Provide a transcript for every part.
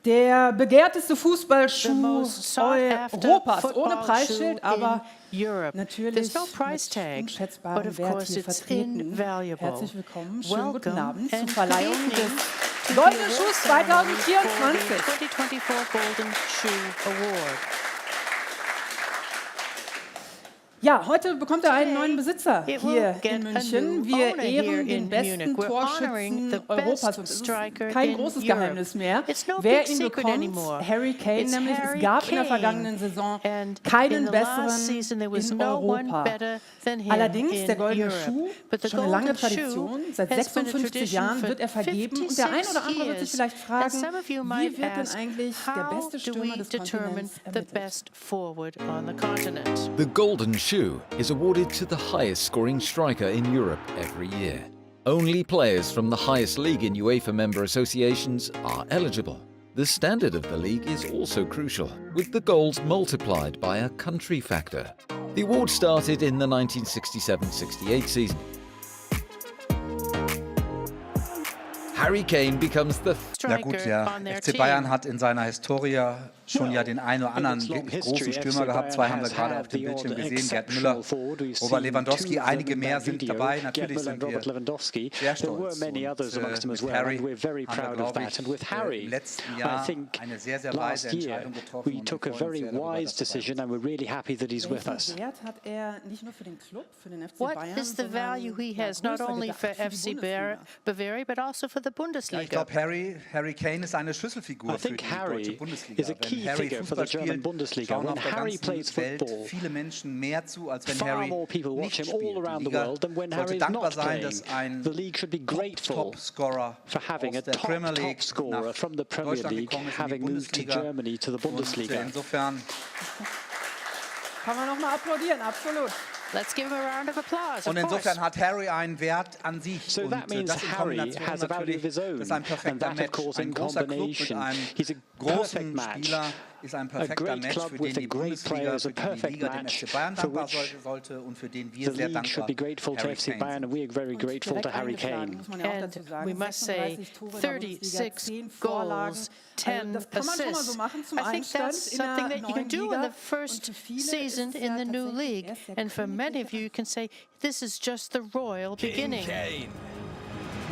Der begehrteste Fußballschuh Europas, ohne Preisschild, aber natürlich mit unschätzbarem Wert hier vertreten. Herzlich willkommen, schönen guten Abend zur Verleihung des Goldenen Schuhs 2024. Ja, heute bekommt er einen neuen Besitzer hier in München. Wir ehren den besten Torschützen Europas und es ist kein großes Geheimnis mehr, wer ihn bekommt. Harry Kane nämlich. Es gab in der vergangenen Saison keinen besseren in Europa. Allerdings, der Goldene Schuh, schon eine lange Tradition, seit 56 Jahren wird er vergeben und der ein oder andere wird sich vielleicht fragen, wie wird denn eigentlich der beste Stürmer des Kontinents ermittelt? The Golden Shoe is awarded to the highest scoring striker in Europe every year. Only players from the highest league in UEFA member associations are eligible. The standard of the league is also crucial, with the goals multiplied by a country factor. The award started in the 1967-68 season. Harry Kane becomes the... Ja gut, ja. FC Bayern hat in seiner Historie schon ja den einen oder anderen wirklich großen Stürmer gehabt. Zwei haben wir gerade auf dem Bildschirm gesehen, Gerd Müller, Robert Lewandowski, einige mehr sind dabei. Natürlich sind wir sehr stolz. Und mit Harry haben wir, glaube ich, im letzten Jahr eine sehr, sehr weise Entscheidung getroffen. Und Wert hat er nicht nur für den Club, für den FC What Bayern, is the value he has not only for FC Bavaria but also for the Bundesliga? Ich glaube, Harry Kane ist eine Schlüsselfigur für die deutsche Bundesliga. Wenn Harry Fußball spielt, schauen auf der ganzen Welt viele Menschen mehr zu, als wenn Harry nicht spielt. Die Liga sollte dankbar sein, dass ein Top-Scorer aus der Premier League nach Deutschland gekommen ist, in die Bundesliga. Und insofern kann man nochmal applaudieren, absolut. Let's give him a round of applause. Und insofern hat Harry einen Wert an sich. Und das in Kombination natürlich, das ist ein perfekter Match. Ein großer Club mit einem großen Spieler ist ein perfekter Match, für den die Bundesliga, für den die Liga dem FC Bayern dankbar sollte und für den wir sehr dankbar Harry Kane sind. And we must say 36 goals, 10 assists. I think that's something that you can do in the first season in the new league. And for many of you, you can say this is just the royal beginning. Kane.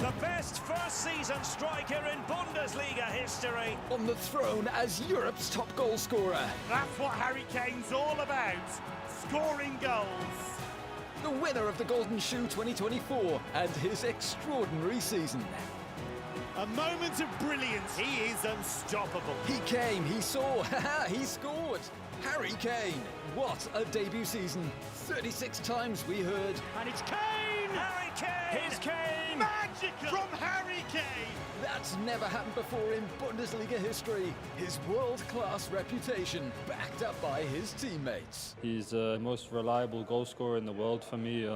The best first-season striker in Bundesliga history. On the throne as Europe's top goal scorer. That's what Harry Kane's all about, scoring goals. The winner of the Golden Shoe 2024 and his extraordinary season. A moment of brilliance. He is unstoppable. He came, he saw, he scored. Harry Kane, what a debut season. 36 times we heard. And it's Kane! Harry Kane! Here's Kane! Magical! From Harry Kane! That's never happened before in Bundesliga history. His world-class reputation backed up by his teammates. He's the most reliable goal scorer in the world for me.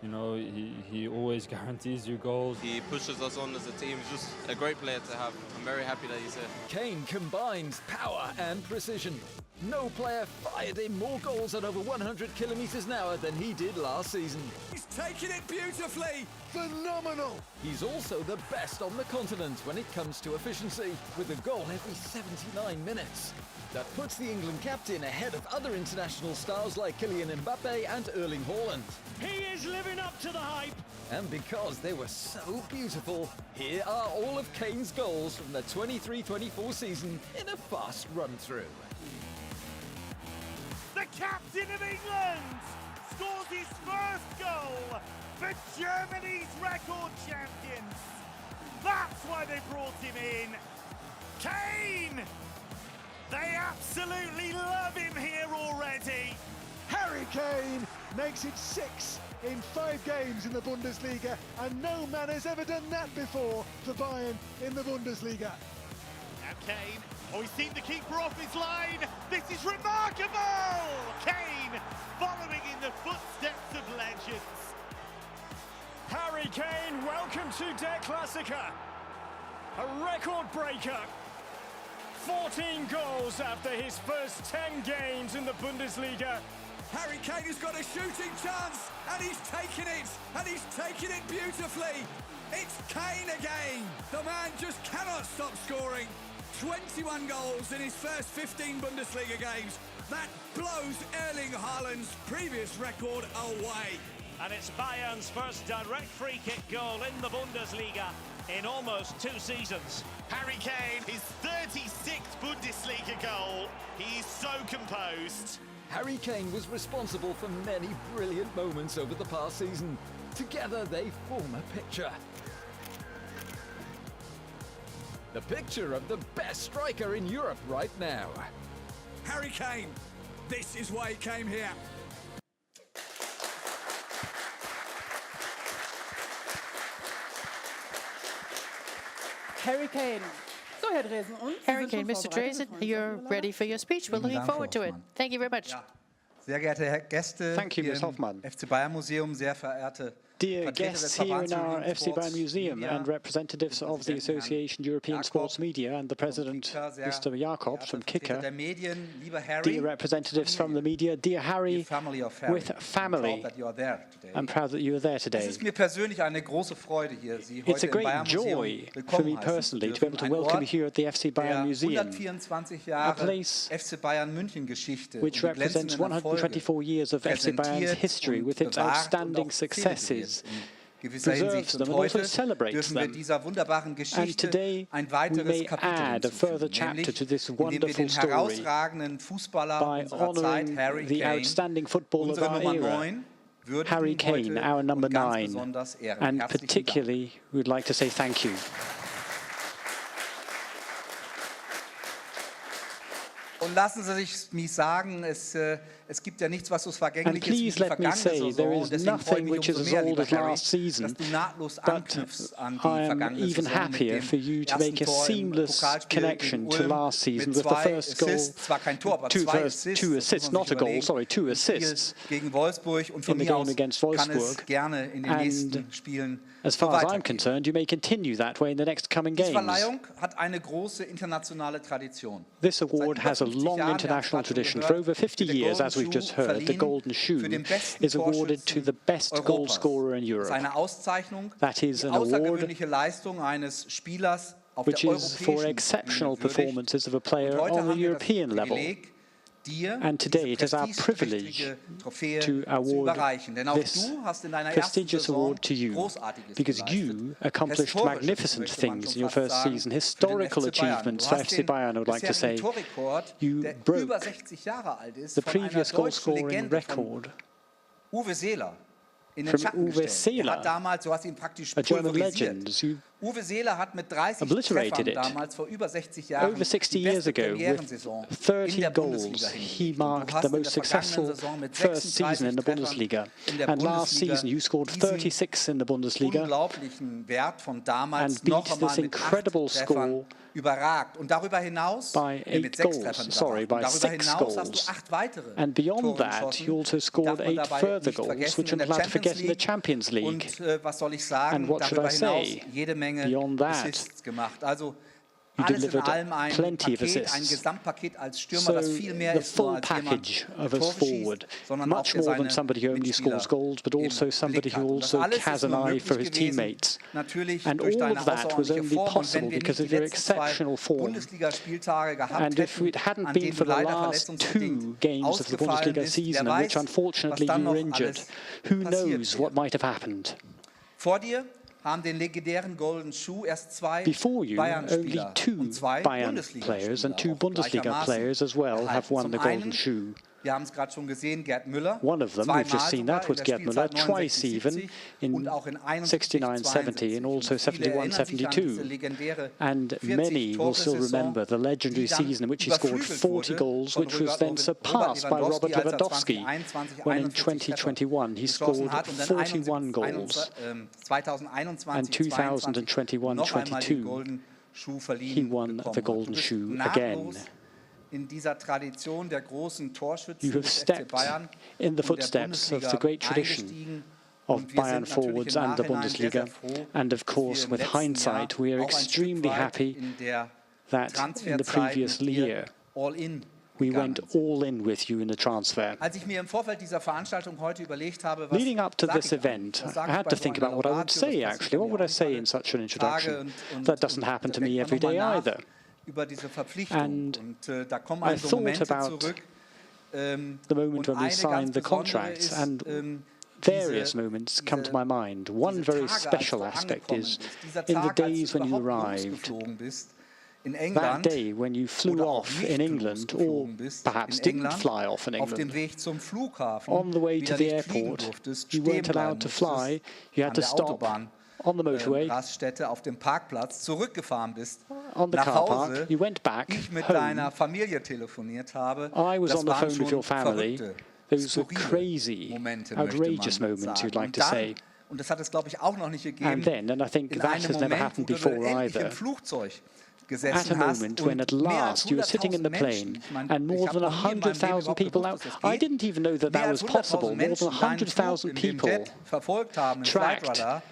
You know, he always guarantees you goals. He pushes us on as a team. He's just a great player to have. I'm very happy that he's here. Kane combines power and precision. No player fired in more goals at over 100 kilometers an hour than he did last season. He's taking it beautifully. Phenomenal. He's also the best on the continent when it comes to efficiency, with a goal every 79 minutes. That puts the England captain ahead of other international stars like Kylian Mbappe and Erling Haaland. He is living up to the hype. And because they were so beautiful, here are all of Kane's goals from the 23-24 season in a fast run-through. The captain of England scores his first goal for Germany's record champions. That's why they brought him in. Kane! They absolutely love him here already. Harry Kane makes it 6 in 5 games in the Bundesliga, and no man has ever done that before for Bayern in the Bundesliga. Now Kane, he's seen the keeper off his line. This is remarkable! Kane following in the footsteps of legends. Harry Kane, welcome to Der Klassiker. A record breaker. 14 goals after his first 10 games in the Bundesliga. Harry Kane has got a shooting chance, and he's taking it beautifully. It's Kane again. The man just cannot stop scoring. 21 goals in his first 15 Bundesliga games. That blows Erling Haaland's previous record away. And it's Bayern's first direct free kick goal in the Bundesliga in almost 2 seasons. Harry Kane, his 36th Bundesliga goal. He's so composed. Harry Kane was responsible for many brilliant moments over the past season. Together they form a picture. The picture of the best striker in Europe right now. Harry Kane, this is why he came here. Harry Kane. So, Herr Dresen, und Harry Kane, Mr. Dresen, you're ready for your speech. We're looking forward to it. Thank you very much. Ja. Sehr geehrte Gäste hier im FC Bayern Museum, sehr verehrte Dear guests here in our FC Bayern Museum and representatives of the Association European Sports Media and the President, Mr. Jakobs from Kicker, dear representatives from the media, dear Harry with family, I'm proud that you are there today. It's a great joy for me personally to be able to welcome you here at the FC Bayern Museum, a place which represents 124 years of FC Bayern's history with its outstanding successes, preserves them and also celebrates them. And today we may add a further chapter to this wonderful story by honouring the outstanding footballer of our era, Harry Kane, our number 9, and particularly we'd like to say thank you. Und lassen Sie mich sagen, es gibt ja nichts, was so vergänglich ist wie die vergangene Saison. Und deswegen freue ich mich umso mehr, lieber Harry, dass du nahtlos anknüpfst an die vergangene Saison mit dem ersten Tor im Pokalspiel in Ulm mit 2 Assists, zwar kein Tor, aber 2 Assists gegen Wolfsburg. Und von mir aus kann es gerne in den nächsten Spielen as far as I'm concerned, you may continue that way in the next coming games. Diese Verleihung hat eine große internationale Tradition. This award has a long international tradition. For over 50 years, as we've just heard, the Golden Shoe is awarded to the best goal scorer in Europe. That is an award which is for exceptional performances of a player on the European level. And today it is our privilege to award this prestigious award to you, because you accomplished magnificent things in your first season, historical achievements for FC Bayern, I would like to say. You broke the previous goal-scoring record from Uwe Seeler, a German legend. You obliterated it. Over 60 years ago, with 30 goals, he marked the most successful first season in the Bundesliga. And last season, you scored 36 in the Bundesliga and beat this incredible score by 8 goals, sorry, by 6 goals. And beyond that, you also scored 8 further goals, which I'm glad to forget in the Champions League. And what should I say? Beyond that, you delivered plenty of assists. So the full package of us forward, much more than somebody who only scores goals, but also somebody who also has an eye for his teammates. And all of that was only possible because of your exceptional form. And if it hadn't been for the last 2 games of the Bundesliga season, in which unfortunately you were injured, who knows what might have happened? Before you, only 2 Bayern players and 2 Bundesliga players as well have won the Golden Shoe. One of them, we've just seen that, was Gerd Müller, twice even, in 69-70 and also 71-72. And many will still remember the legendary season in which he scored 40 goals, which was then surpassed by Robert Lewandowski, when in 2021 he scored 41 goals. And 2021-22, he won the Golden Shoe again. You have stepped in the footsteps of the great tradition of Bayern forwards and the Bundesliga. And of course, with hindsight, we are extremely happy that in the previous year, we went all in with you in the transfer. Leading up to this event, I had to think about what I would say, actually. What would I say in such an introduction? That doesn't happen to me every day either. über diese Verpflichtung. And Und da kommen I also thought Momente about zurück. the moment when we signed the contracts, and various moments come to my mind. One very special aspect is in the days when you arrived, that day when you flew off in England, or perhaps didn't fly off in England. On the way to the airport, you weren't allowed to fly, you had to stop on the motorway, auf dem Parkplatz zurückgefahren bist, on the nach car Hause, park, you went back ich mit home. deiner Familie telefoniert habe. I was Das on the waren phone with your schon family. verrückte, Those were skurrile crazy, Momente, outrageous möchte man moments, you'd sagen. like to say. Und das hat es, glaube ich, auch noch nicht gegeben. And then, and I think in that einem has never Moment, happened wo du before endlich either. im Flugzeug At a gesessen hast moment when at und mehr als last you were sitting in the 100.000 plane Menschen, ich meine, and more ich habe than noch nie in meinem Leben 100,000 überhaupt people gewusst, out. dass das I geht. didn't even know that Mehr that als was possible. 100.000 More Menschen than deinen Flug 100,000 in dem people Jet verfolgt haben, im tracked Flightradar,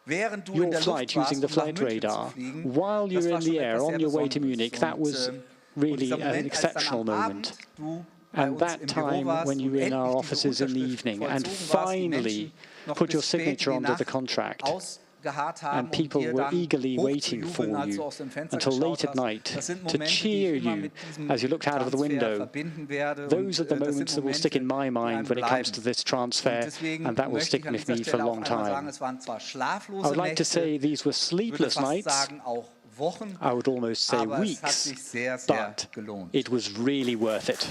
während du in your der Luft flight warst, using the um nach flight München zu radar fliegen. while Das you're war in schon the air etwas on sehr your way to Besonderes. Munich. That was really dieser an Moment, als dann exceptional am moment. Abend du bei And uns that im Büro time warst when you und were in our endlich diese offices in the Unterschrift evening and vollzogen warst, die finally Menschen noch put bis your spät in die signature onto the Nacht contract, ausgeharrt haben, and people dir were dann eagerly waiting for hochzujubeln, als du you aus dem Fenster until geschaut late at hast. night Das sind to Momente, die cheer ich immer you mit diesem as you looked out of the Transfer window. verbinden werde. Those are the Und, das moments sind that will stick in Momente, my die mind einem when it comes bleiben. to this transfer, Und deswegen and that will möchte ich stick an with dieser me for a Stelle long auch einmal sagen, time. es waren zwar I schlaflose would like to say Nächte, these were ich würde sleepless fast nights. sagen auch Wochen, I would almost say aber es hat weeks, sich sehr, sehr but gelohnt. it was really worth it.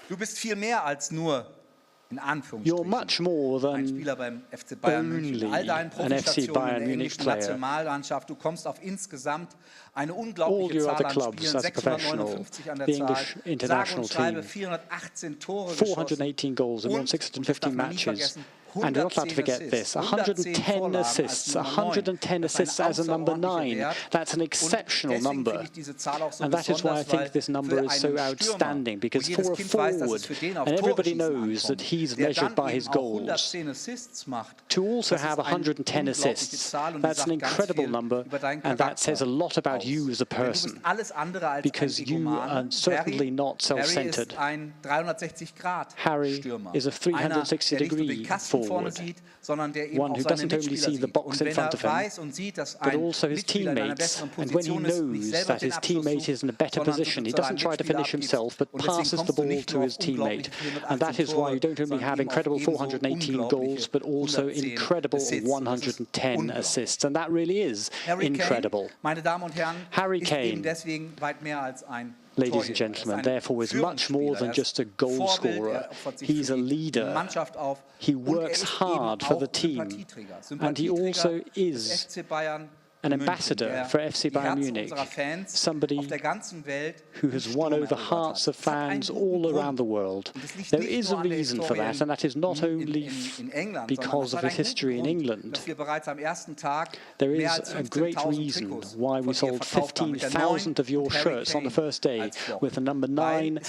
Du bist viel mehr als nur, in You're Anführungsstrichen, much more ein than Spieler beim FC Bayern München. only All deinen an FC Profistationen in Bayern der Munich englischen player. Nationalmannschaft. Du kommst auf insgesamt eine All unglaubliche your Zahl other an clubs Spielen, as a professional, 659 an der the Zahl, English sage international und schreibe team, 418 Tore 418 goals in und, 650 man nie matches. vergessen, And you're not allowed to forget 110 this, Assists, 110 assists, 110 assists as a number 9. That's an exceptional number. And that is why I think this number is so outstanding, because for a forward, and everybody knows that he's measured by his goals, to also have 110 assists, that's an incredible number, and that says a lot about you as a person, because you are certainly not self-centered. Harry is a 360-degree forward, one who doesn't only see the box in front of him, but also his teammates. And when he knows that his teammate is in a better position, he doesn't try to finish himself, but passes the ball to his teammate. And that is why you don't only have incredible 418 goals, but also incredible 110 assists. And that really is incredible. Harry Kane, ladies and gentlemen, therefore is much more than just a goal scorer. He's a leader. He works hard for the team, and he also is an ambassador for FC Bayern Munich, somebody who has won over hearts of fans all around the world. There is a reason for that, and that is not only because of his history in England. There is a great reason why we sold 15,000 of your shirts on the first day with the number 9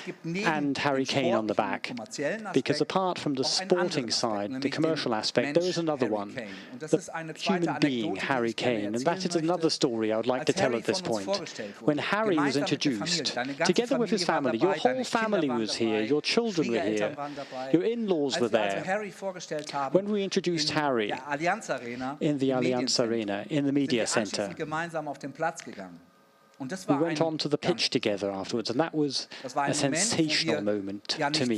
and Harry Kane on the back. Because apart from the sporting side, the commercial aspect, there is another one, the human being Harry Kane, and that is another story I would like to tell at this point. When Harry was introduced, together with his family, your whole family was here, your children were here, your in-laws were there. When we introduced Harry in the Allianz Arena, in the media center, we went on to the pitch together afterwards, and that was a sensational moment to me.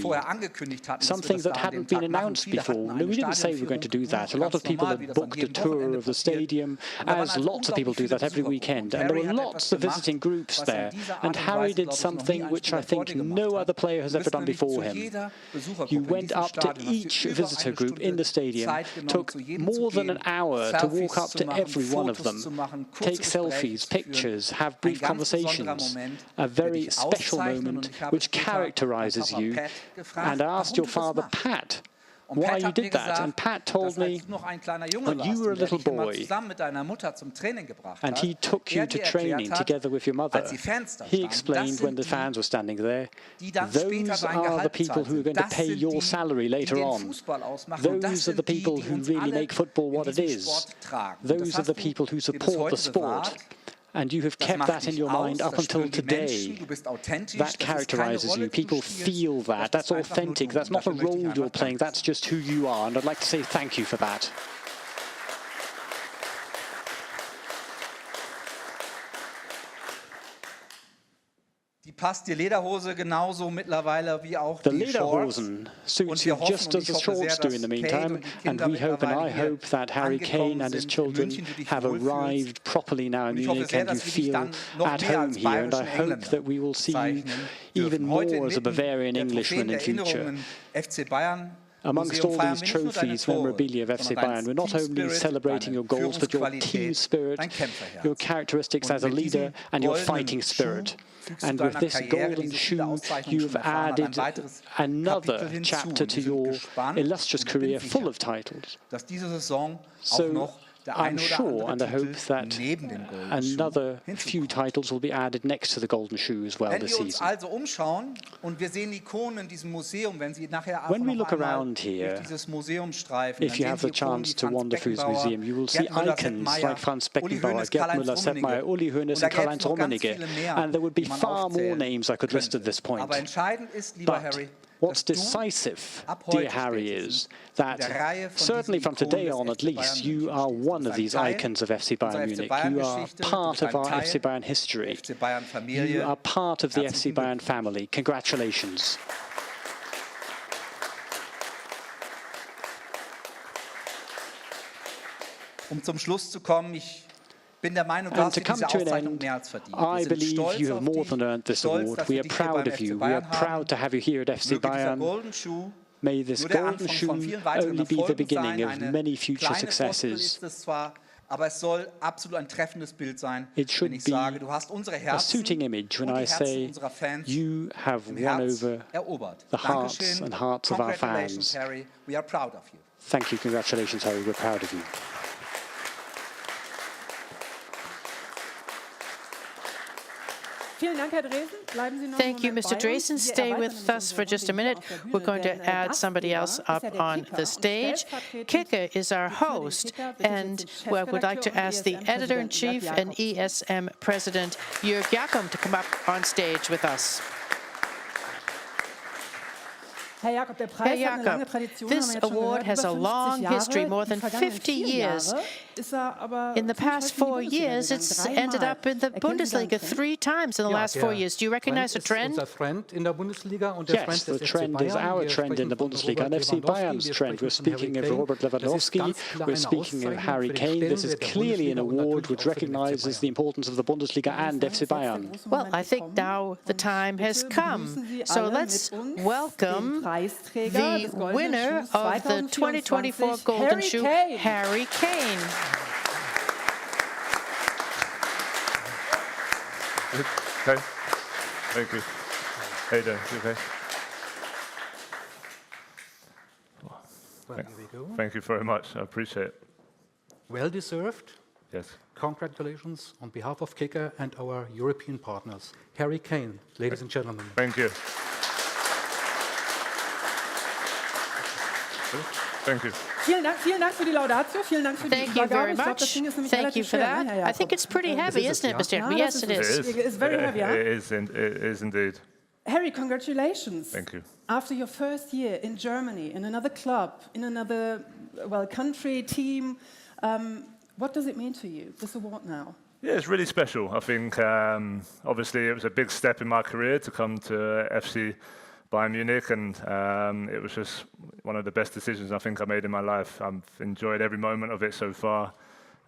Something that hadn't been announced before. No, we didn't say we were going to do that. A lot of people had booked a tour of the stadium, as lots of people do that every weekend, and there were lots of visiting groups there. And Harry did something which I think no other player has ever done before him. You went up to each visitor group in the stadium, took more than an hour to walk up to every one of them, take selfies, pictures, have brief conversations, a very special moment which characterizes you. And I asked your father, Pat, why you did that, and Pat told me when you were a little boy and he took you to training together with your mother, he explained when the fans were standing there, those are the people who are going to pay your salary later on. Those are the people who really make football what it is. Those are the people who support the sport. And you have kept that in your mind up until today. That characterizes you. People feel that. That's authentic. That's not a role you're playing. That's just who you are. And I'd like to say thank you for that. passt die Lederhose genauso mittlerweile wie auch the die Shorts. Lederhosen suits you just as the shorts do in the meantime, and we hope and I hope that Harry Kane and his children have arrived properly now in Munich and you feel at home here, and I hope that we will see you even more as a Bavarian Englishman in future. Amongst all these trophies, memorabilia of FC Bayern, we're not only celebrating your goals, but your team spirit, your characteristics as a leader, and your fighting spirit. And with this golden shoe, you've added another chapter to your illustrious career full of titles. So I'm sure and I hope that another few titles will be added next to the golden shoe as well this season. When we look around here, if you have the chance to wander through this museum, you will see icons like Franz Beckenbauer, Gerd Müller, Sepp Maier, Uli Hoeneß and Karl-Heinz Rummenigge. And there would be far more names I could list at this point. But what's decisive, dear Harry, is that certainly from today on at least, you are one of these icons of FC Bayern Munich. You are part of our FC Bayern history. You are part of the FC Bayern family. Congratulations. Zum Schluss zu kommen, And to come to an end, I believe you have more than earned this award. We are proud of you. We are proud to have you here at FC Bayern. May this golden shoe only be the beginning of many future successes. It should be a suiting image when I say you have won over the hearts and hearts of our fans. Thank you, congratulations, Harry. We're proud of you. Thank you, Mr. Dresen. Stay with us for just a minute. We're going to add somebody else up on the stage. Kicker is our host, and I would like to ask the Editor-in-Chief and ESM President Jörg Jakob to come up on stage with us. Herr Jakob, this award has a long history, more than 50 years. In the past 4 years, it's ended up in the Bundesliga 3 times in the last 4 years. Do you recognize a trend? Yes, the trend is our trend in the Bundesliga and FC Bayern's trend. We're speaking of Robert Lewandowski, we're speaking of Harry Kane. This is clearly an award which recognizes the importance of the Bundesliga and FC Bayern. Well, I think now the time has come. So let's welcome the winner of the 2024 Golden Shoe, Harry Kane. Okay. Thank you. How you doing? You okay? Well, here we go. Thank you very much. I appreciate it. Well deserved. Yes. Congratulations on behalf of Kicker and our European partners. Harry Kane, ladies and gentlemen. Thank you. Thank you. Vielen Dank für die Laudatio. Vielen Dank für die Thank you very much. Thank you for that. I think it's pretty heavy, isn't it, Mr. Jakob? Yes, it is. It's very heavy, huh? It is indeed. Harry, congratulations. Thank you. After your first year in Germany, in another club, in another, country, team, what does it mean to you, this award now? Yeah, it's really special. I think, obviously, it was a big step in my career to come to FC Bayern Munich, and it was just one of the best decisions I think I made in my life. I've enjoyed every moment of it so far,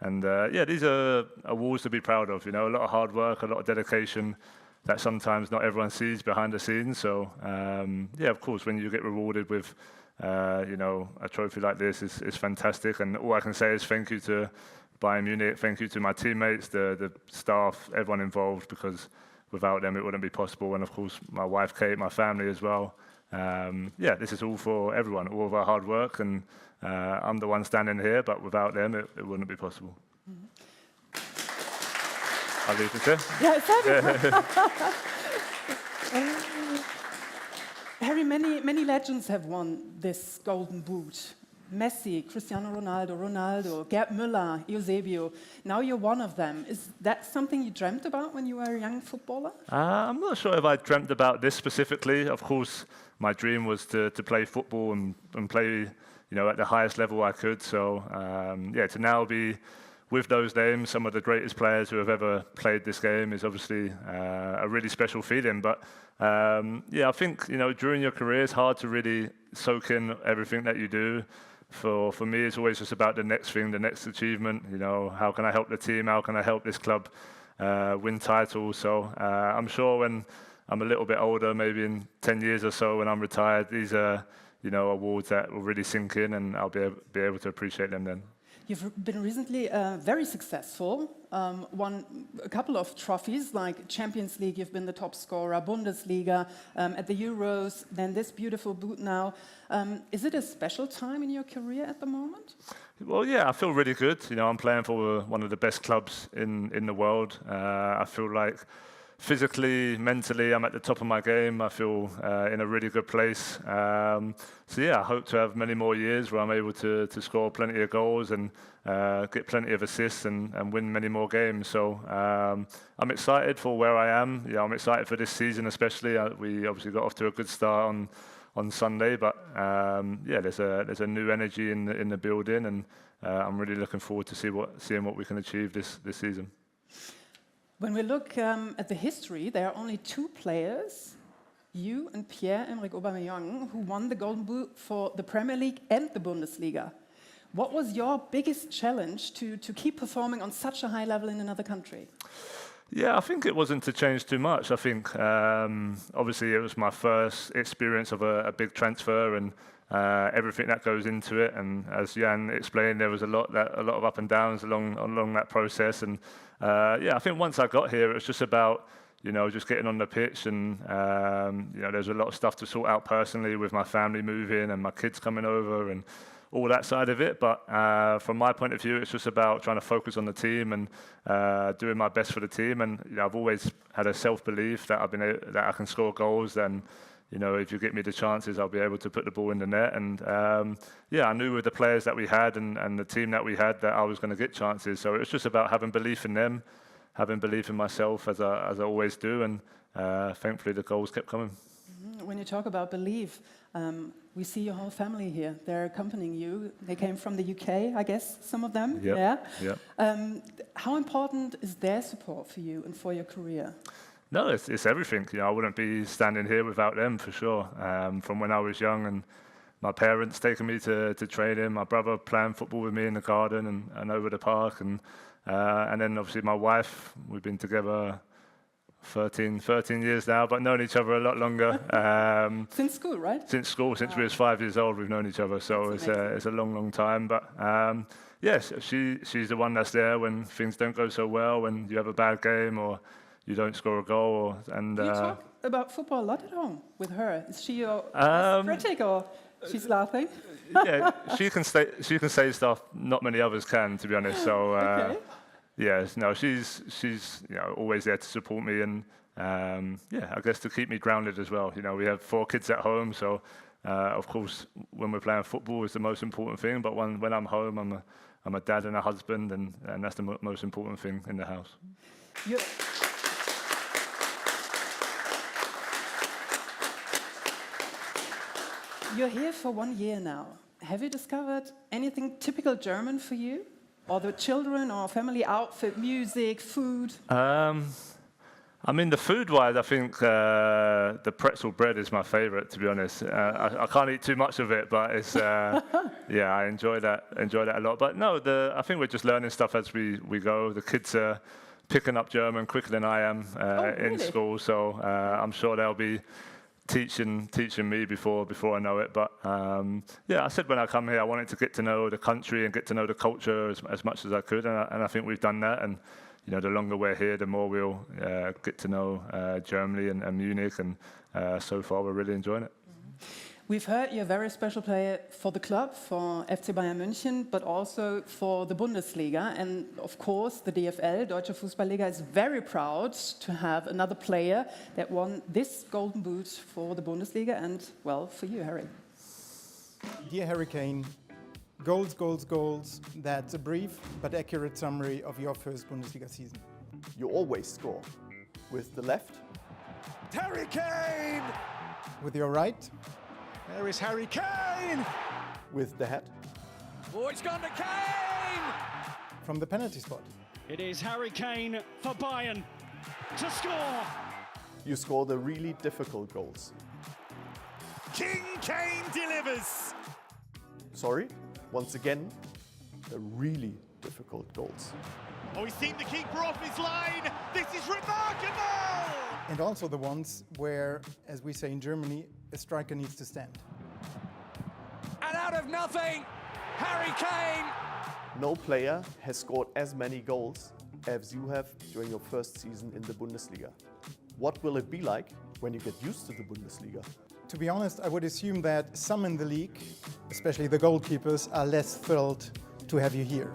and yeah, these are awards to be proud of. You know, a lot of hard work, a lot of dedication that sometimes not everyone sees behind the scenes. So yeah, of course, when you get rewarded with a trophy like this, is fantastic. And all I can say is thank you to Bayern Munich, thank you to my teammates, the staff, everyone involved, because without them, it wouldn't be possible. And of course, my wife, Kate, my family as well. Yeah, this is all for everyone, all of our hard work. And I'm the one standing here, but without them, it wouldn't be possible. Mm-hmm. I'll leave it there. Yeah, it's Harry, many legends have won this golden boot. Messi, Cristiano Ronaldo, Gerd Müller, Eusebio. Now you're one of them. Is that something you dreamt about when you were a young footballer? I'm not sure if I dreamt about this specifically. Of course, my dream was to play football and play, at the highest level I could. So yeah, to now be with those names, some of the greatest players who have ever played this game is obviously a really special feeling. But yeah, I think, you know, during your career, it's hard to really soak in everything that you do. For me, it's always just about the next thing, the next achievement. You know, how can I help the team? How can I help this club win titles? So I'm sure when I'm a little bit older, maybe in 10 years or so when I'm retired, these are, you know, awards that will really sink in, and I'll be able to appreciate them then. You've been recently very successful, won a couple of trophies like Champions League, you've been the top scorer, Bundesliga, at the Euros, then this beautiful boot now. Is it a special time in your career at the moment? Well, yeah, I feel really good. You know, I'm playing for one of the best clubs in the world. I feel like physically, mentally, I'm at the top of my game. I feel in a really good place. So yeah, I hope to have many more years where I'm able to score plenty of goals and get plenty of assists and win many more games. So I'm excited for where I am. Yeah, I'm excited for this season especially. We obviously got off to a good start on Sunday, but yeah, there's a new energy in the building, and I'm really looking forward to seeing what we can achieve this season. When we look at the history, there are only two players, you and Pierre-Emerick Aubameyang, who won the Golden Boot for the Premier League and the Bundesliga. What was your biggest challenge to keep performing on such a high level in another country? Yeah, I think it wasn't to change too much. I think obviously it was my first experience of a big transfer and everything that goes into it. And as Jan explained, there was a lot of up and downs along that process. And yeah, I think once I got here, it was just about, you know, just getting on the pitch, and you know, there's a lot of stuff to sort out personally with my family moving and my kids coming over and all that side of it. But from my point of view, it's just about trying to focus on the team and doing my best for the team. And you know, I've always had a self-belief that that I can score goals. And you know, if you get me the chances, I'll be able to put the ball in the net. And yeah, I knew with the players that we had and the team that we had that I was going to get chances. So it was just about having belief in them, having belief in myself as I always do. And thankfully, the goals kept coming. When you talk about belief, we see your whole family here. They're accompanying you. They came from the UK, I guess, some of them. Yep. Yeah. Yep. How important is their support for you and for your career? No, it's everything. You know, I wouldn't be standing here without them for sure. From when I was young, and my parents taking me to training, my brother playing football with me in the garden and over the park, and then obviously my wife. We've been together 13 years now, but known each other a lot longer. Since school, right? Since school, since we was 5 years old, we've known each other. So it's a long time. But yes, she's the one that's there when things don't go so well, when you have a bad game or you don't score a goal. And you talk about football a lot at home with her. Is she your critic, or she's laughing? Yeah, she can say stuff not many others can, to be honest. So. Okay. Yeah, no, she's you know, always there to support me, and yeah, I guess to keep me grounded as well. You know, we have 4 kids at home, so of course when we're playing football is the most important thing. But when I'm home, I'm a dad and a husband, and that's the most important thing in the house. You're here for 1 year now. Have you discovered anything typical German for you? Or the children or family outfit, music, food? I mean, the food-wise, I think the pretzel bread is my favorite, to be honest. I can't eat too much of it, but it's yeah, I enjoy that a lot. But no, I think we're just learning stuff as we go. The kids are picking up German quicker than I am in school, so I'm sure they'll be teaching me before I know it. But yeah, I said when I come here, I wanted to get to know the country and get to know the culture as much as I could, and I think we've done that. And you know, the longer we're here, the more we'll get to know Germany and Munich, and so far we're really enjoying it. We've heard you're a very special player for the club, for FC Bayern München, but also for the Bundesliga. And of course, the DFL, Deutsche Fußballliga, is very proud to have another player that won this Golden Boot for the Bundesliga and, well, for you, Harry. Dear Harry Kane, goals, goals, goals. That's a brief but accurate summary of your first Bundesliga season. You always score. With the left. Harry Kane! With your right. There is Harry Kane! With the head. Oh, it's gone to Kane! from the penalty spot. It is Harry Kane for Bayern to score. You score the really difficult goals. King Kane delivers. Sorry, once again, the really difficult goals. Oh, he's seen the keeper off his line. This is remarkable. And also the ones where, as we say in Germany, a striker needs to stand. And out of nothing, Harry Kane. No player has scored as many goals as you have during your first season in the Bundesliga. What will it be like when you get used to the Bundesliga? To be honest, I would assume that some in the league, especially the goalkeepers, are less thrilled to have you here.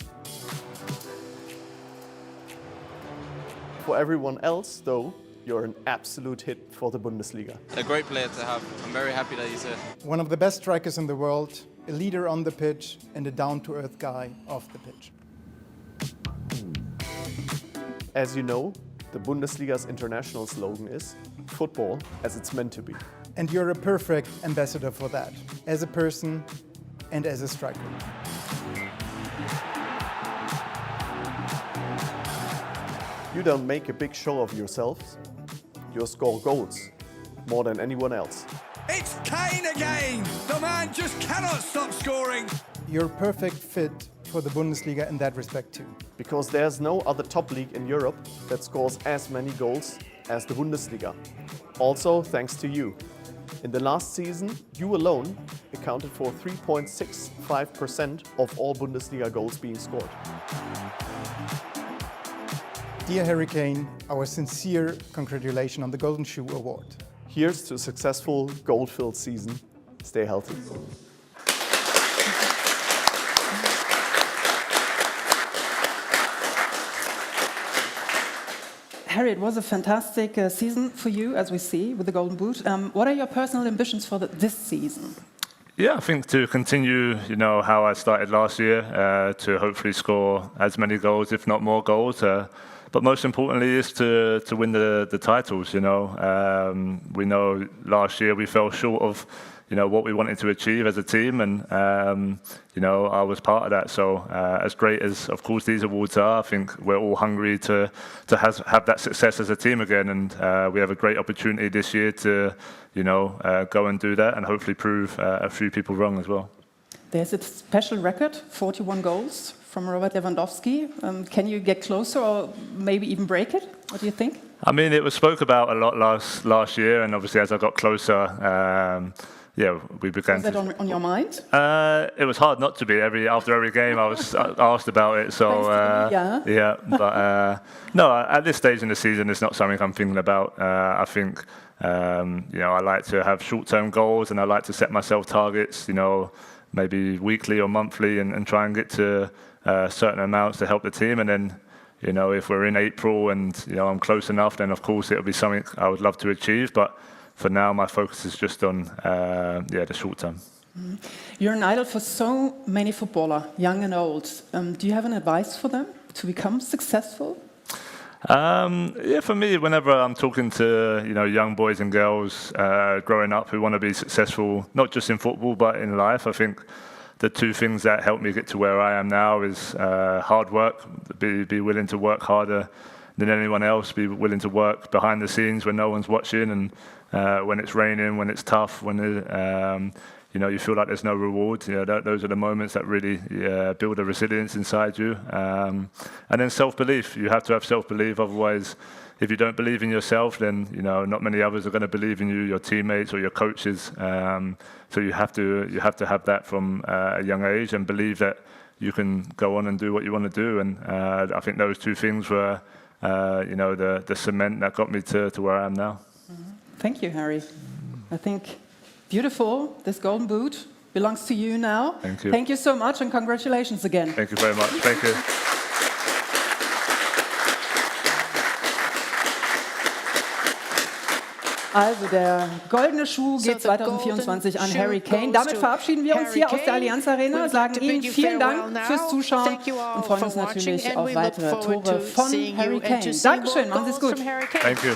For everyone else, though, you're an absolute hit for the Bundesliga. A great player to have. I'm very happy that he's here. One of the best strikers in the world, a leader on the pitch and a down-to-earth guy off the pitch. As you know, the Bundesliga's international slogan is football as it's meant to be. And you're a perfect ambassador for that, as a person and as a striker. You don't make a big show of yourselves, you score goals more than anyone else. It's Kane again! The man just cannot stop scoring. You're a perfect fit for the Bundesliga in that respect too. Because there's no other top league in Europe that scores as many goals as the Bundesliga. Also thanks to you. In the last season, you alone accounted for 3.65% of all Bundesliga goals being scored. Dear Harry Kane, our sincere congratulations on the Golden Shoe Award. Here's to a successful goal-filled season. Stay healthy. Harry, it was a fantastic season for you, as we see, with the Golden Boot. What are your personal ambitions for this season? Yeah, I think to continue, how I started last year, to hopefully score as many goals, if not more goals. But most importantly is to win the titles, We know last year we fell short of, what we wanted to achieve as a team, and, I was part of that. So as great as, of course, these awards are, I think we're all hungry to have that success as a team again, and we have a great opportunity this year to, go and do that and hopefully prove a few people wrong as well. There's a special record, 41 goals from Robert Lewandowski. Can you get closer or maybe even break it? What do you think? I mean, it was spoke about a lot last year, and obviously as I got closer, we began. Was that on your mind? It was hard not to be. After every game, I was asked about it. So but no, at this stage in the season, it's not something I'm thinking about. I think I like to have short-term goals, and I like to set myself targets. Maybe weekly or monthly, and try and get to certain amounts to help the team. And then, if we're in April and I'm close enough, then of course it'll be something I would love to achieve. But for now, my focus is just on the short term. You're an idol for so many footballers, young and old. Do you have an advice for them to become successful? For me, whenever I'm talking to young boys and girls growing up who want to be successful, not just in football but in life, I think the two things that help me get to where I am now is hard work, be willing to work harder than anyone else, be willing to work behind the scenes when no one's watching, and when it's raining, when it's tough, when you feel like there's no reward. Those are the moments that really build a resilience inside you. And then self-belief. You have to have self-belief. Otherwise, if you don't believe in yourself, then not many others are going to believe in you, your teammates or your coaches. So you have to have that from a young age and believe that you can go on and do what you want to do. And I think those two things were, the cement that got me to where I am now. Thank you, Harry. I think beautiful. This Golden Boot belongs to you now. Thank you. Thank you so much, and congratulations again. Thank you very much. Thank you. Also der goldene Schuh geht 2024 an Harry Kane. Damit verabschieden wir uns hier aus der Allianz Arena, sagen Ihnen vielen Dank fürs Zuschauen und freuen uns natürlich auf weitere Tore von Harry Kane. Dankeschön, machen Sie es gut. Thank you.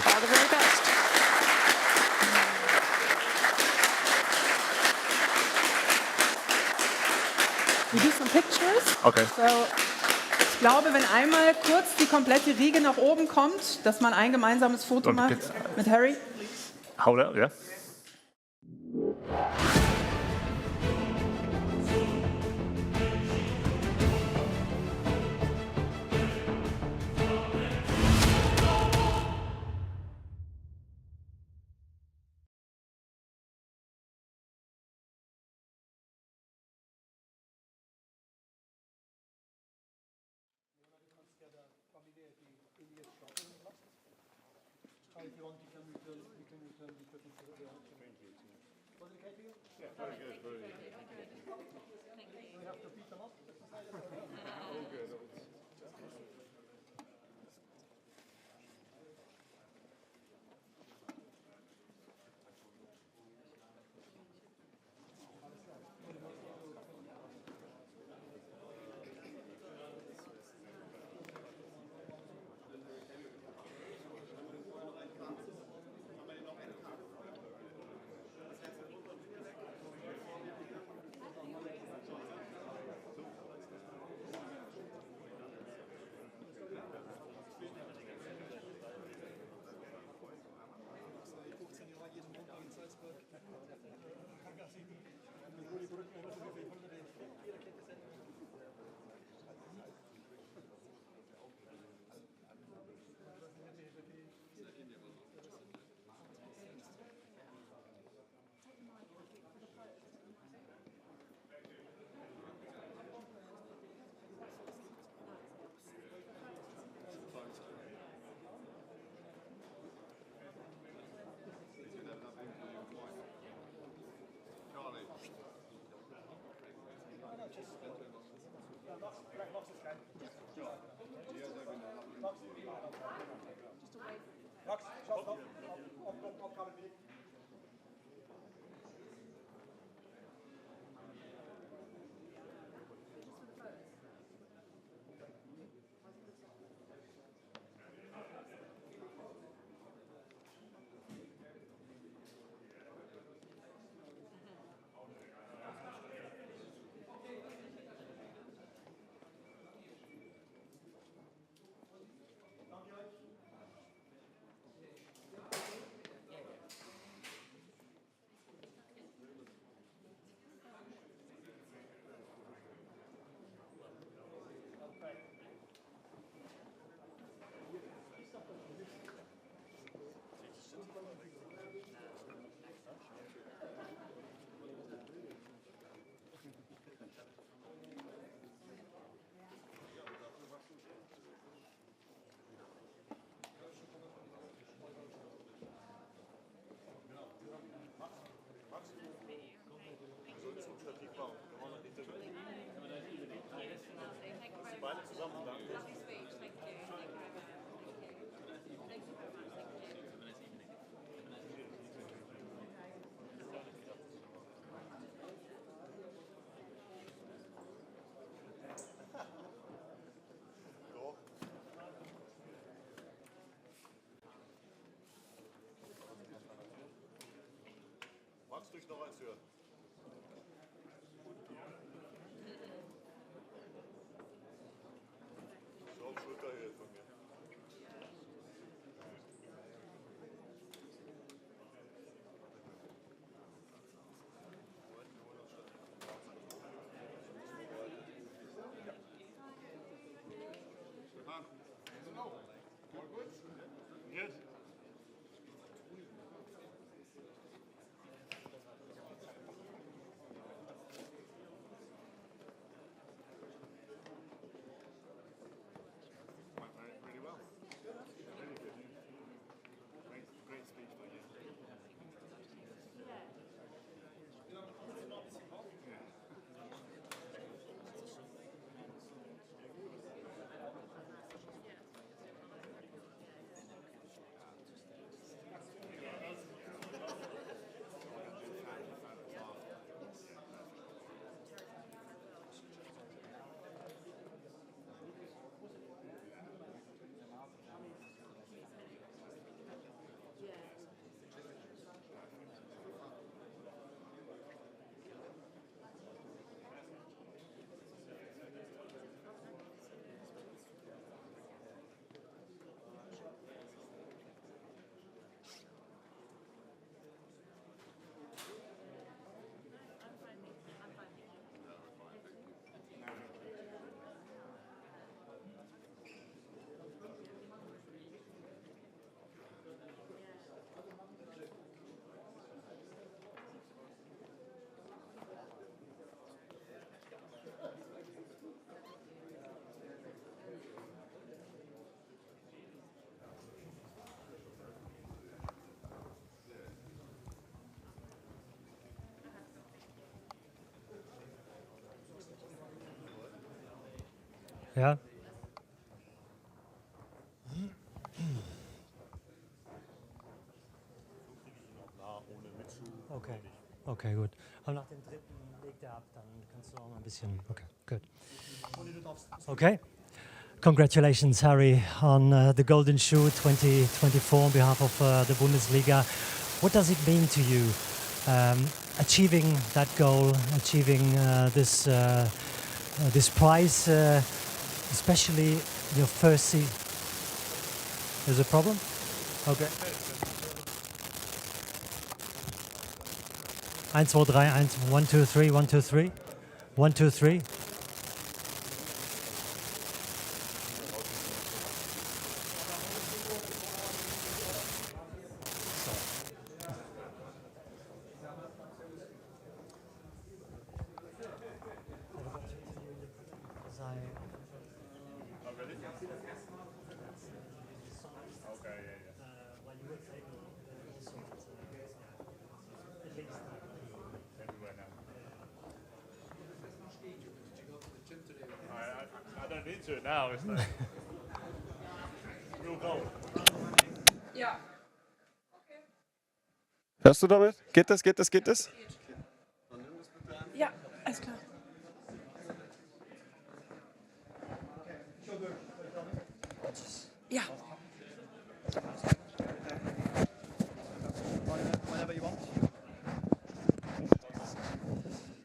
We do some pictures. Okay. So Ich glaube, wenn einmal kurz die komplette Riege nach oben kommt, dass man ein gemeinsames Foto macht mit Harry. Hold up, yeah. If you want, we can return the equipment to the Thank you. Was it okay for you? Yeah, very good. Very good. Thank you. We have to beat them up. All good. Magst du dich noch eins hören? Yeah. Okay. Okay, gut. Aber nach dem dritten legt ab, dann kannst du auch mal ein bisschen. Okay, good. Okay. Congratulations, Harry, on the Golden Shoe 2024 on behalf of the Bundesliga. What does it mean to you, achieving that goal, achieving this prize, especially your first season? There's a problem? Okay. 1, 2, 3, 1, 2, 3, 1, 2, 3, 1, 2, 3. I don't need to now. It's like real goal. Ja. Hörst du damit? Geht das? Geht das? Geht das? Ja, alles klar. Ja.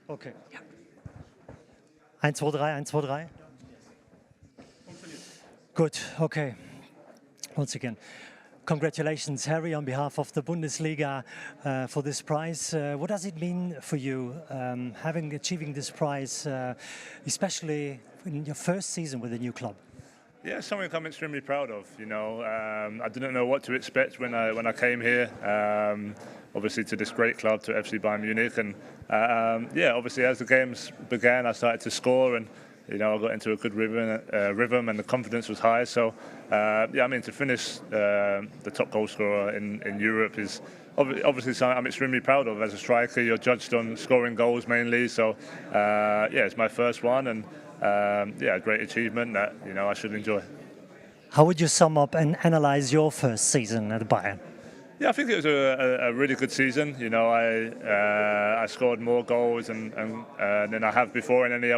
Okay. Ja. 1, 2, 3, 1, 2, 3. Good, okay. Once again, congratulations, Harry, on behalf of the Bundesliga for this prize. What does it mean for you, achieving this prize, especially in your first season with a new club? Yeah, something I'm extremely proud of. You know, I didn't know what to expect when I came here. Obviously, to this great club, to FC Bayern Munich, and yeah, obviously as the games began, I started to score, and you know, I got into a good rhythm, and the confidence was high. So, yeah, I mean, to finish the top goal scorer in Europe is obviously something I'm extremely proud of. As a striker, you're judged on scoring goals mainly. So, yeah, it's my first one, and yeah, a great achievement that I should enjoy. How would you sum up and analyze your first season at Bayern? Yeah, I think it was a really good season. You know, I scored more goals than I have before in any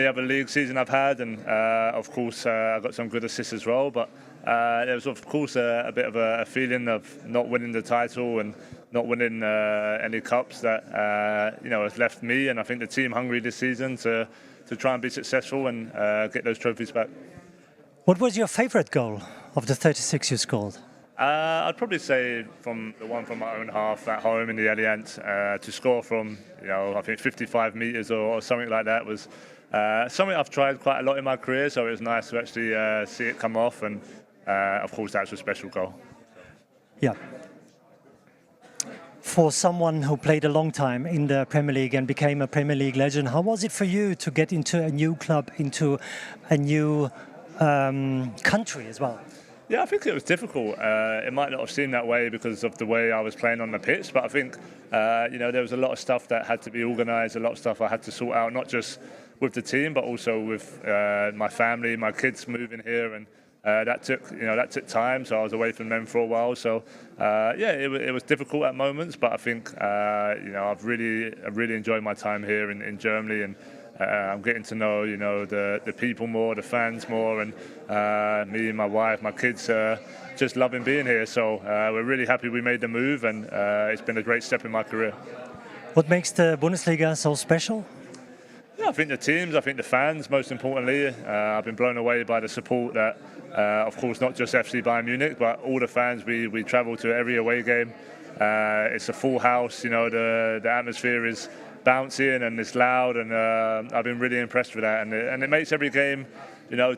other league season I've had, and of course I got some good assists as well. But there was of course a bit of a feeling of not winning the title and not winning any cups that has left me and I think the team hungry this season to try and be successful and get those trophies back. What was your favourite goal of the 36 you scored? I'd probably say from the one from my own half at home in the Allianz, to score from I think 55 metres or something like that was something I've tried quite a lot in my career, so it was nice to actually see it come off, and of course that's a special goal. Yeah. For someone who played a long time in the Premier League and became a Premier League legend, how was it for you to get into a new club, into a new country as well? Yeah, I think it was difficult. It might not have seemed that way because of the way I was playing on the pitch, but I think there was a lot of stuff that had to be organised, a lot of stuff I had to sort out, not just with the team, but also with my family, my kids moving here, and that took time. So I was away from them for a while. So yeah, it was difficult at moments, but I think I've really enjoyed my time here in Germany, and I'm getting to know the people more, the fans more, and me and my wife, my kids, just loving being here. So we're really happy we made the move, and it's been a great step in my career. What makes the Bundesliga so special? Yeah, I think the teams, I think the fans, most importantly. I've been blown away by the support that, of course, not just FC Bayern Munich, but all the fans. We travel to every away game. It's a full house. The atmosphere is bouncing and it's loud, and I've been really impressed with that. And it makes every game,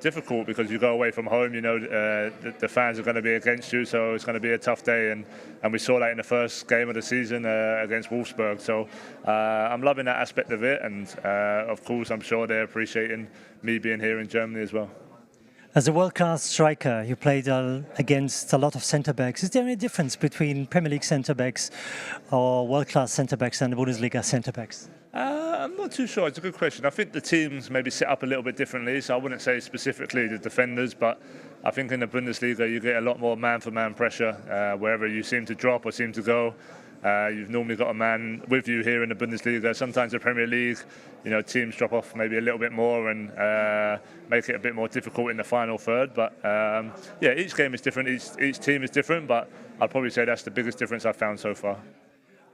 difficult because you go away from home. The fans are going to be against you, so it's going to be a tough day. And we saw that in the first game of the season against Wolfsburg. So I'm loving that aspect of it, and of course I'm sure they're appreciating me being here in Germany as well. As a world-class striker, you played against a lot of centre-backs. Is there any difference between Premier League centre-backs or world-class centre-backs and the Bundesliga centre-backs? I'm not too sure. It's a good question. I think the teams maybe set up a little bit differently, so I wouldn't say specifically the defenders, but I think in the Bundesliga you get a lot more man-for-man pressure wherever you seem to drop or seem to go. You've normally got a man with you here in the Bundesliga. Sometimes the Premier League, teams drop off maybe a little bit more and make it a bit more difficult in the final third. But yeah, each game is different. Each team is different, but I'd probably say that's the biggest difference I've found so far.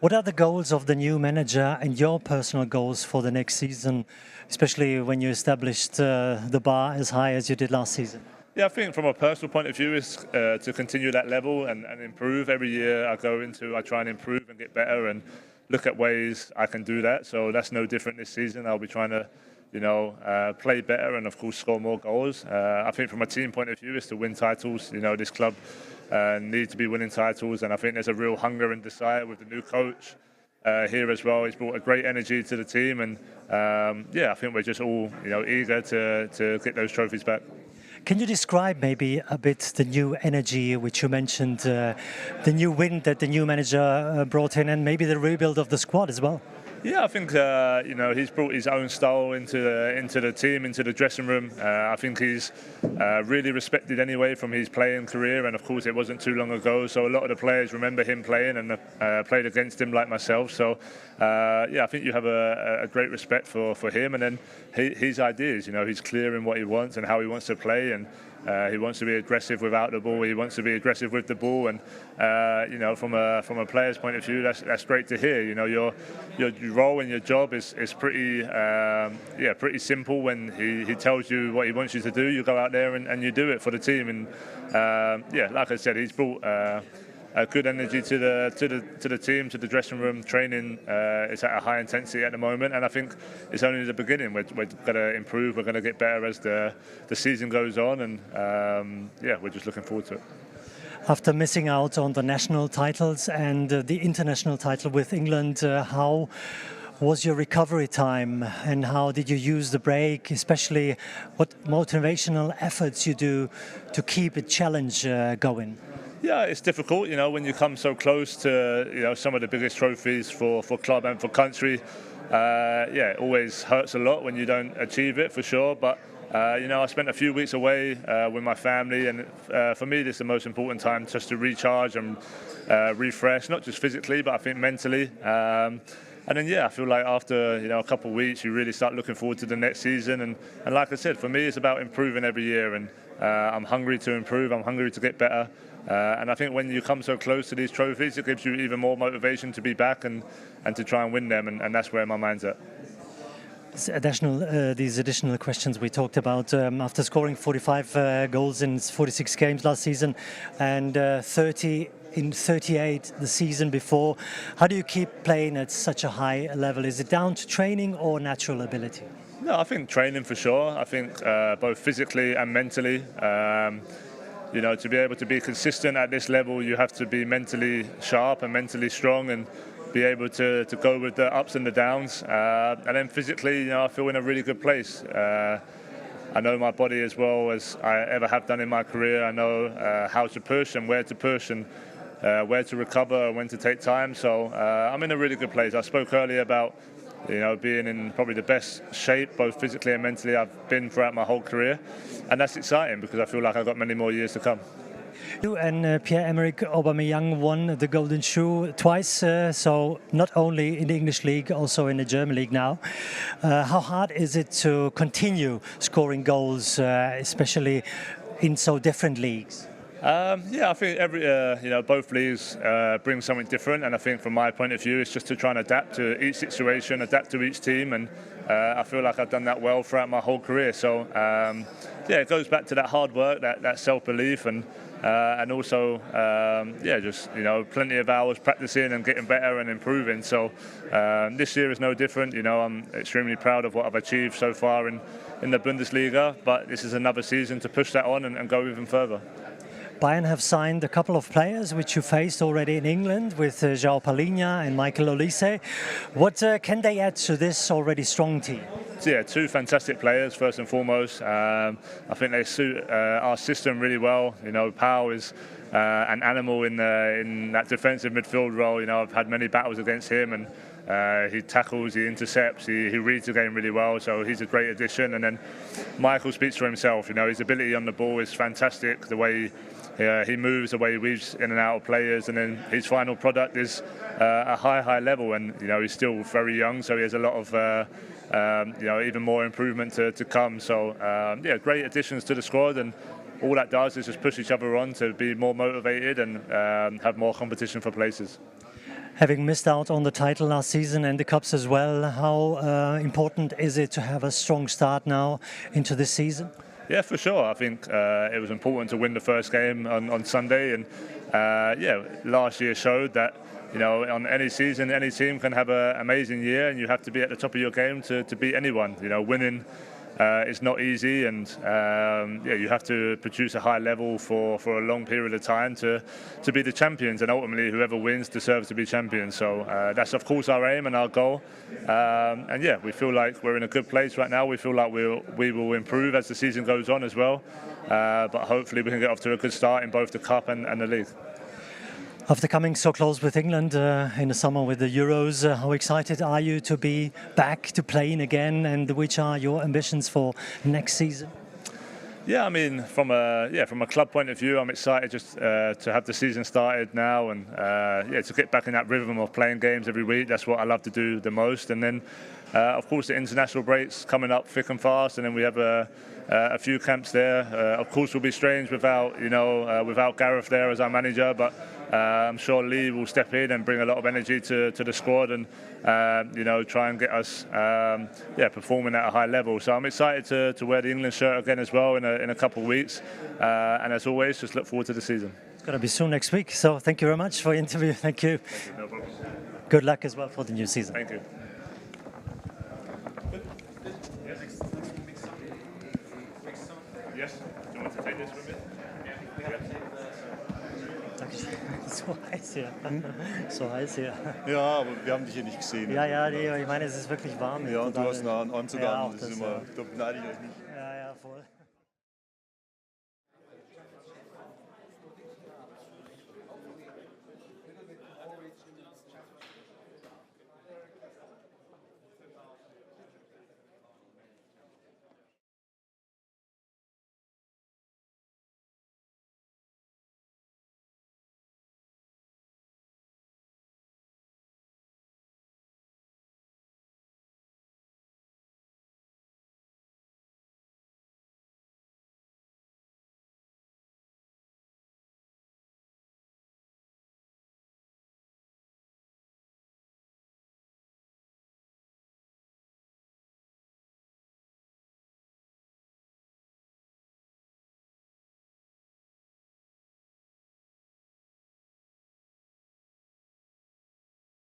What are the goals of the new manager and your personal goals for the next season, especially when you established the bar as high as you did last season? Yeah, I think from a personal point of view is to continue that level and improve. Every year I try and improve and get better and look at ways I can do that. So that's no different this season. I'll be trying to, play better and of course score more goals. I think from a team point of view is to win titles. This club need to be winning titles, and I think there's a real hunger and desire with the new coach here as well. He's brought a great energy to the team, and I think we're just all eager to get those trophies back. Can you describe maybe a bit the new energy which you mentioned, the new wind that the new manager brought in, and maybe the rebuild of the squad as well? Yeah, I think he's brought his own style into the team, into the dressing room. I think he's really respected anyway from his playing career, and of course it wasn't too long ago. So a lot of the players remember him playing and played against him like myself. So I think you have a great respect for him, and then his ideas. He's clear in what he wants and how he wants to play, and he wants to be aggressive without the ball. He wants to be aggressive with the ball, and from a player's point of view, that's great to hear. Your role and your job is pretty simple. When he tells you what he wants you to do, you go out there and you do it for the team. And like I said, he's brought a good energy to the team, to the dressing room. Training is at a high intensity at the moment, and I think it's only the beginning. We're going to improve. We're going to get better as the season goes on, and we're just looking forward to it. After missing out on the national titles and the international title with England, how was your recovery time, and how did you use the break? Especially, what motivational efforts you do to keep a challenge going? Yeah, it's difficult, when you come so close to, some of the biggest trophies for club and for country. It always hurts a lot when you don't achieve it, for sure. But, I spent a few weeks away with my family, and for me, this is the most important time just to recharge and refresh, not just physically, but I think mentally. And then, I feel like after, a couple of weeks, you really start looking forward to the next season. And like I said, for me, it's about improving every year. And I'm hungry to improve. I'm hungry to get better. And I think when you come so close to these trophies, it gives you even more motivation to be back and to try and win them. And that's where my mind's at. These additional questions we talked about, after scoring 45 goals in 46 games last season and 30 in 38 the season before, how do you keep playing at such a high level? Is it down to training or natural ability? No, I think training for sure. I think both physically and mentally. To be able to be consistent at this level, you have to be mentally sharp and mentally strong and be able to go with the ups and the downs. And then physically, I feel in a really good place. I know my body as well as I ever have done in my career. I know how to push and where to push and where to recover and when to take time. So I'm in a really good place. I spoke earlier about being in probably the best shape, both physically and mentally, I've been throughout my whole career. And that's exciting because I feel like I've got many more years to come. You and Pierre-Emerick Aubameyang won the Golden Shoe twice, so not only in the English League, also in the German League now. How hard is it to continue scoring goals, especially in so different leagues? I think both leagues bring something different, and I think from my point of view, it's just to try and adapt to each situation, adapt to each team, and I feel like I've done that well throughout my whole career. So it goes back to that hard work, that self-belief, and also just plenty of hours practicing and getting better and improving. So this year is no different. I'm extremely proud of what I've achieved so far in the Bundesliga, but this is another season to push that on and go even further. Bayern have signed a couple of players which you faced already in England with João Palhinha and Michael Olise. What can they add to this already strong team? Yeah, two fantastic players, first and foremost. I think they suit our system really well. Pau is an animal in that defensive midfield role. I've had many battles against him, and He tackles, he intercepts, he reads the game really well, so he's a great addition. And then Michael speaks for himself. You know, his ability on the ball is fantastic. The way he moves, the way he weaves in and out of players, and then his final product is a high level. And you know, he's still very young, so he has a lot of you know, even more improvement to come. So yeah, great additions to the squad, and all that does is just push each other on to be more motivated and have more competition for places. Having missed out on the title last season and the Cups as well, how important is it to have a strong start now into this season? Yeah, for sure. I think it was important to win the first game on Sunday, and yeah, last year showed that, you know, on any season, any team can have an amazing year, and you have to be at the top of your game to beat anyone. You know, winning is not easy, and yeah, you have to produce a high level for a long period of time to be the champions, and ultimately whoever wins deserves to be champions. So that's of course our aim and our goal, and yeah, we feel like we're in a good place right now. We feel like we will improve as the season goes on as well, but hopefully we can get off to a good start in both the Cup and the league. After coming so close with England in the summer with the Euros, how excited are you to be back to playing again, and which are your ambitions for next season? Yeah, I mean, from a club point of view, I'm excited just to have the season started now, and yeah, to get back in that rhythm of playing games every week. That's what I love to do the most. And then, of course, the international breaks coming up thick and fast, and then we have a few camps there. Of course, will be strange without, you know, without Gareth there as our manager, but I'm sure Lee will step in and bring a lot of energy to the squad, and you know, try and get us yeah, performing at a high level. So I'm excited to wear the England shirt again as well in a couple of weeks, and as always, just look forward to the season. It's going to be soon next week, so thank you very much for the interview. Thank you. No problem. Good luck as well for the new season. Thank you. Yes. Do you want to take this with me? So heiß hier. So heiß hier. Ja, aber wir haben dich hier nicht gesehen. Ja, ja, nee, ich meine, es ist wirklich warm. Ja, und du hast einen Anzug an. Das ist immer, ja. da beneide ich euch nicht.